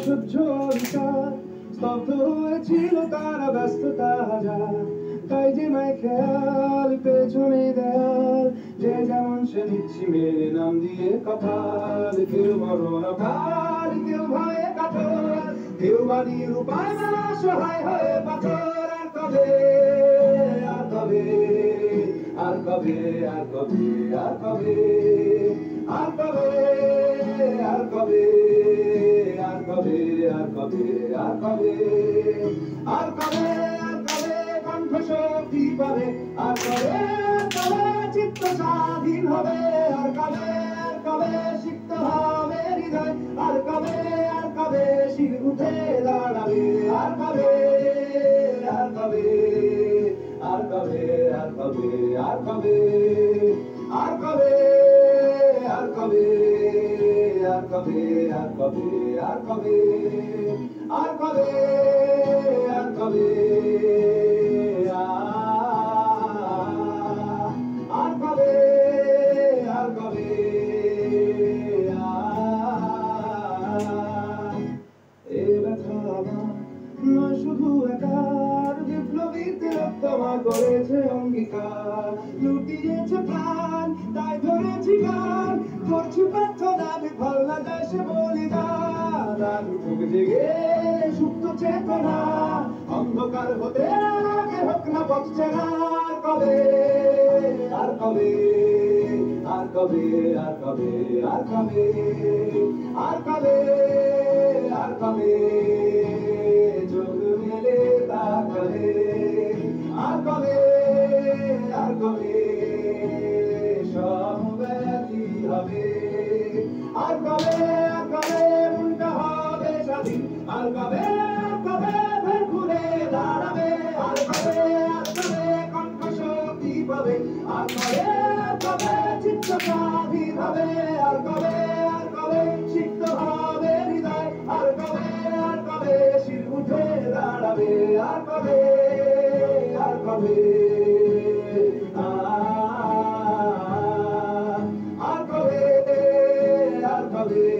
অসহ্য বিচার স্তব্ধ হয়েছিল তারা ব্যস্ততা হাজার তাই যে নাই খেয়াল পেছনে দেয়াল যে যেমন সে নিচ্ছি মেরে নাম দিয়ে কপাল কেউ মরণ কাল কেউ ভয়ে কাতর কেউ বাড়ির উপায় মেলা সহায় হয়ে পাথর আর কবে আর কবে আর কবে আর কবে আর কবে আর কবে আর কবে আর কবে আর কবে আর কবে আর কবে আর কবে কণ্ঠ শক্তি পাবে আর কবে চিত্ত স্বাধীন হবে আর কবে সিক্ত হবে হৃদয় আর কবে শির উঠে দাঁড়াবে আর কবে আর কবে আর কবে আর কবে আর কবে আর কবে আর কবে আর কবে আর কবে আর কবে আর কবে আর কবে আর কবে আর কবে এ ব্যথা আমার নয় শুধু একার বিপ্লবীতে রক্তমা করেছে অঙ্গীকার লুটিয়েছে প্রাণ তাই ধরেছি গান করছি প্রার্থনা বিফল না যায় সে বলিদান আর বুক জেগে সুপ্ত চেতনা অন্ধকার হতে আগে হোক না পথ চেনা আর কবে আর কবে আর কবে আর কবে আর কবে আর কবে আর কবে চোখ মেলে তাকাবে আর কবে আর কবে সব ব্যথি হবে আর কবে মনটা হবে স্বাধীন আর কবে ফের ঘুরে দাঁড়াবে আর কবে কণ্ঠ শক্তি পাবে আর কবে চিত্ত স্বাধীন হবে আর কবে সিক্ত হবে হৃদয় আর কবে শির উঠে দাঁড়াবে আর কবে আর কবে আর কবে আর কবে